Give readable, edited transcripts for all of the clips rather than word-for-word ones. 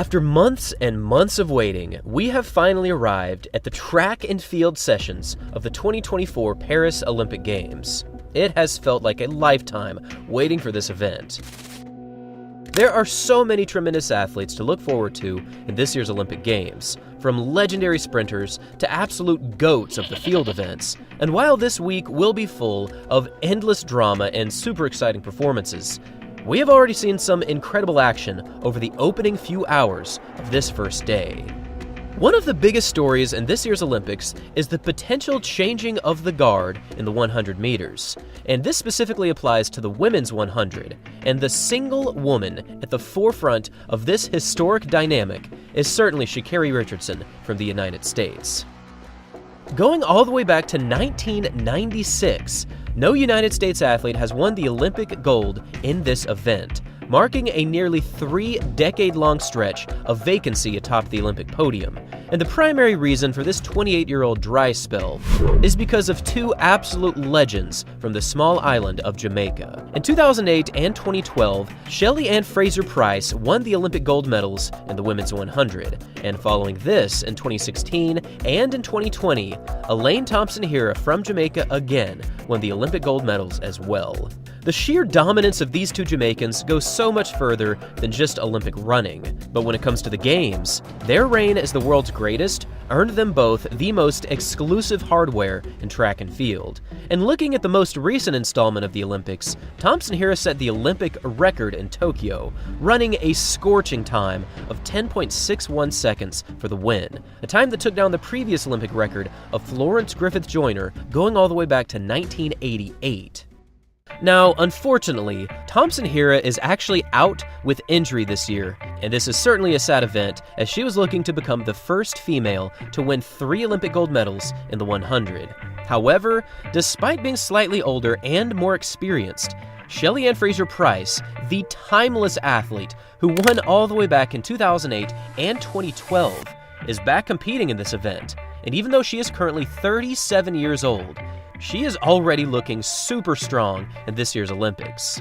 After months and months of waiting, we have finally arrived at the track and field sessions of the 2024 Paris Olympic Games. It has felt like a lifetime waiting for this event. There are so many tremendous athletes to look forward to in this year's Olympic Games, from legendary sprinters to absolute GOATs of the field events. And while this week will be full of endless drama and super exciting performances, we have already seen some incredible action over the opening few hours of this first day. One of the biggest stories in this year's Olympics is the potential changing of the guard in the 100 meters. And this specifically applies to the women's 100. And the single woman at the forefront of this historic dynamic is certainly Sha Carri Richardson from the United States. Going all the way back to 1996, no United States athlete has won the Olympic gold in this event, marking a nearly 3-decade-long stretch of vacancy atop the Olympic podium. And the primary reason for this 28-year-old dry spell is because of two absolute legends from the small island of Jamaica. In 2008 and 2012, Shelly and Fraser Pryce won the Olympic gold medals in the women's 100. And following this, in 2016 and in 2020, Elaine Thompson-Herah from Jamaica again won the Olympic gold medals as well. The sheer dominance of these two Jamaicans goes so much further than just Olympic running. But when it comes to the Games, their reign as the world's greatest earned them both the most exclusive hardware in track and field. And looking at the most recent installment of the Olympics, Thompson-Herah set the Olympic record in Tokyo, running a scorching time of 10.61 seconds for the win, a time that took down the previous Olympic record of Florence Griffith Joyner going all the way back to 1988. Now, unfortunately, Thompson-Herah is actually out with injury this year, and this is certainly a sad event as she was looking to become the first female to win 3 Olympic gold medals in the 100. However, despite being slightly older and more experienced, Shelly Ann Fraser Pryce, the timeless athlete who won all the way back in 2008 and 2012, is back competing in this event. And even though she is currently 37 years old, she is already looking super strong in this year's Olympics.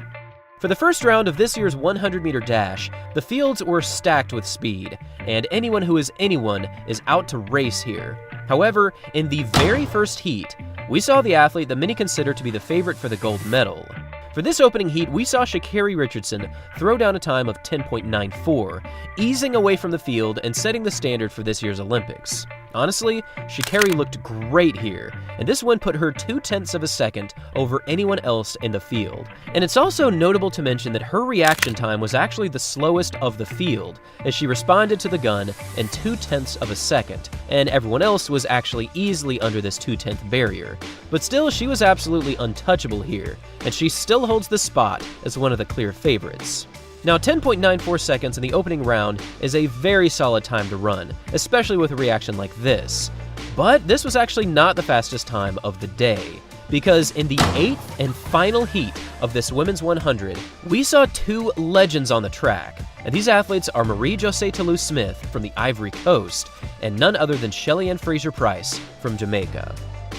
For the first round of this year's 100-meter dash, the fields were stacked with speed, and anyone who is anyone is out to race here. However, in the very first heat, we saw the athlete that many consider to be the favorite for the gold medal. For this opening heat, we saw Sha Carri Richardson throw down a time of 10.94, easing away from the field and setting the standard for this year's Olympics. Honestly, Sha Carri looked great here, and this win put her 0.2 of a second over anyone else in the field. And it's also notable to mention that her reaction time was actually the slowest of the field, as she responded to the gun in 0.2 of a second, and everyone else was actually easily under this 0.2 barrier. But still, she was absolutely untouchable here, and she still holds the spot as one of the clear favorites. Now, 10.94 seconds in the opening round is a very solid time to run, especially with a reaction like this. But this was actually not the fastest time of the day, because in the 8th and final heat of this women's 100, we saw two legends on the track. And these athletes are Marie-Josée Toulouse-Smith from the Ivory Coast, and none other than Shelly Ann Fraser Pryce from Jamaica.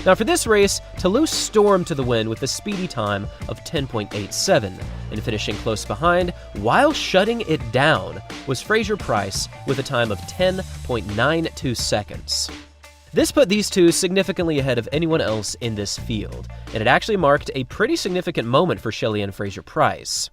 Now for this race, Toulouse stormed to the win with a speedy time of 10.87, and finishing close behind, while shutting it down, was Fraser Pryce with a time of 10.92 seconds. This put these two significantly ahead of anyone else in this field, and it actually marked a pretty significant moment for Shelly Ann Fraser Pryce.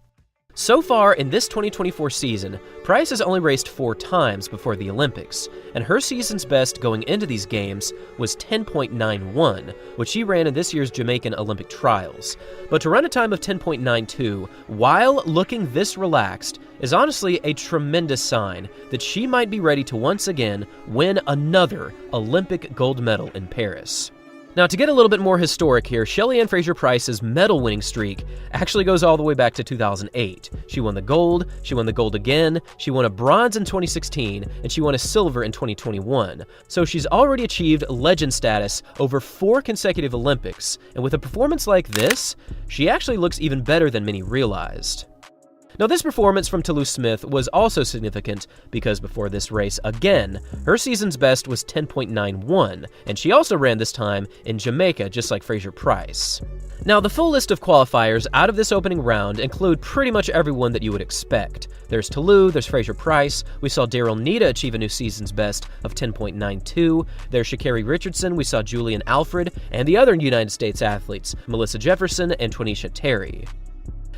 So far in this 2024 season, Pryce has only raced 4 times before the Olympics, and her season's best going into these games was 10.91, which she ran in this year's Jamaican Olympic trials. But to run a time of 10.92 while looking this relaxed is honestly a tremendous sign that she might be ready to once again win another Olympic gold medal in Paris. Now, to get a little bit more historic here, Shelly Ann Fraser Pryce's medal-winning streak actually goes all the way back to 2008. She won the gold again, she won a bronze in 2016, and she won a silver in 2021. So she's already achieved legend status over 4 consecutive Olympics, and with a performance like this, she actually looks even better than many realized. Now, this performance from Toulouse-Smith was also significant because before this race again, her season's best was 10.91, and she also ran this time in Jamaica, just like Fraser Pryce. Now, the full list of qualifiers out of this opening round include pretty much everyone that you would expect. There's Toulouse, there's Fraser Pryce, we saw Daryl Nita achieve a new season's best of 10.92, there's Sha Carri Richardson, we saw Julian Alfred, and the other United States athletes, Melissa Jefferson and Twanisha Terry.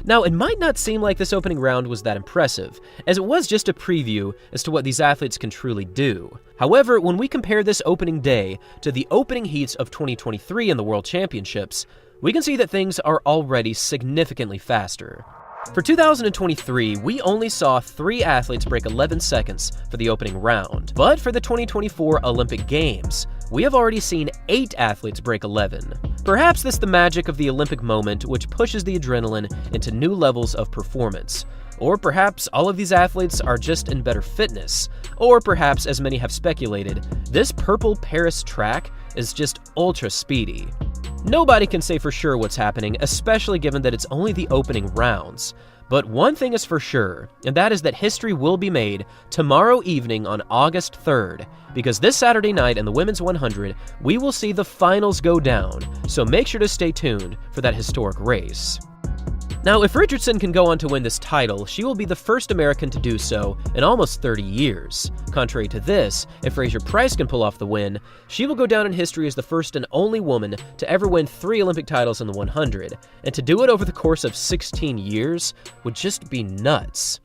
Now, it might not seem like this opening round was that impressive, as it was just a preview as to what these athletes can truly do. However, when we compare this opening day to the opening heats of 2023 in the World Championships, we can see that things are already significantly faster. For 2023, we only saw 3 athletes break 11 seconds for the opening round. But for the 2024 Olympic Games, we have already seen 8 athletes break 11. Perhaps this is the magic of the Olympic moment, which pushes the adrenaline into new levels of performance. Or perhaps all of these athletes are just in better fitness. Or perhaps, as many have speculated, this purple Paris track is just ultra speedy. Nobody can say for sure what's happening, especially given that it's only the opening rounds. But one thing is for sure, and that is that history will be made tomorrow evening on August 3rd, because this Saturday night in the Women's 100, we will see the finals go down, so make sure to stay tuned for that historic race. Now, if Richardson can go on to win this title, she will be the first American to do so in almost 30 years. Contrary to this, if Fraser Pryce can pull off the win, she will go down in history as the first and only woman to ever win 3 Olympic titles in the 100, and to do it over the course of 16 years would just be nuts.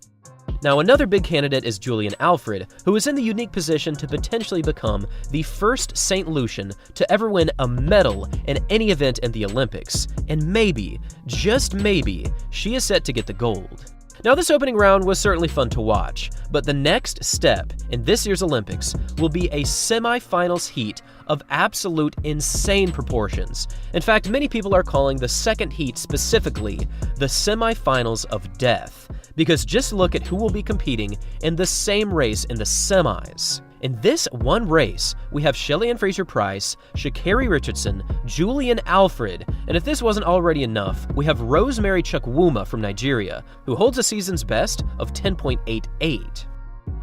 Now, another big candidate is Julian Alfred, who is in the unique position to potentially become the first St. Lucian to ever win a medal in any event in the Olympics, and maybe, just maybe, she is set to get the gold. Now, this opening round was certainly fun to watch, but the next step in this year's Olympics will be a semifinals heat of absolute insane proportions. In fact, many people are calling the second heat specifically the semifinals of death, because just look at who will be competing in the same race in the semis. In this one race, we have Shelly and Fraser Pryce, Sha Carri Richardson, Julian Alfred, and if this wasn't already enough, we have Rosemary Chukwuma from Nigeria, who holds a season's best of 10.88.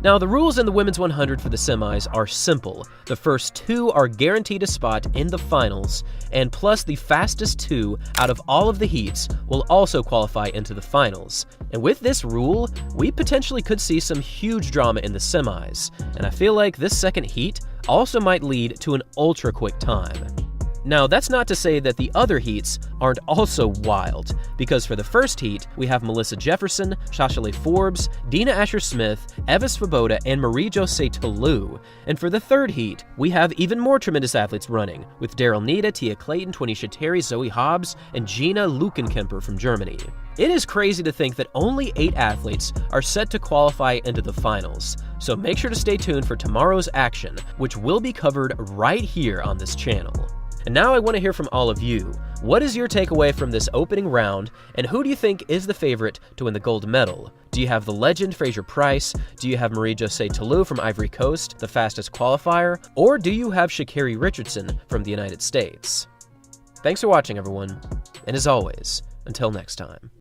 Now, the rules in the Women's 100 for the semis are simple. The first 2 are guaranteed a spot in the finals, and plus the fastest 2 out of all of the heats will also qualify into the finals. And with this rule, we potentially could see some huge drama in the semis, and I feel like this second heat also might lead to an ultra-quick time. Now, that's not to say that the other heats aren't also wild, because for the first heat, we have Melissa Jefferson, Shashale Forbes, Dina Asher-Smith, Eva Svoboda, and Marie-Josée Toulouse. And for the third heat, we have even more tremendous athletes running, with Daryl Nita, Tia Clayton, Twanisha Terry, Zoe Hobbs, and Gina Lukenkemper from Germany. It is crazy to think that only 8 athletes are set to qualify into the finals, so make sure to stay tuned for tomorrow's action, which will be covered right here on this channel. And now I want to hear from all of you. What is your takeaway from this opening round, and who do you think is the favorite to win the gold medal? Do you have the legend Fraser Pryce? Do you have Marie-Josée Toulouse from Ivory Coast, the fastest qualifier? Or do you have Sha Carri Richardson from the United States? Thanks for watching, everyone, and as always, until next time.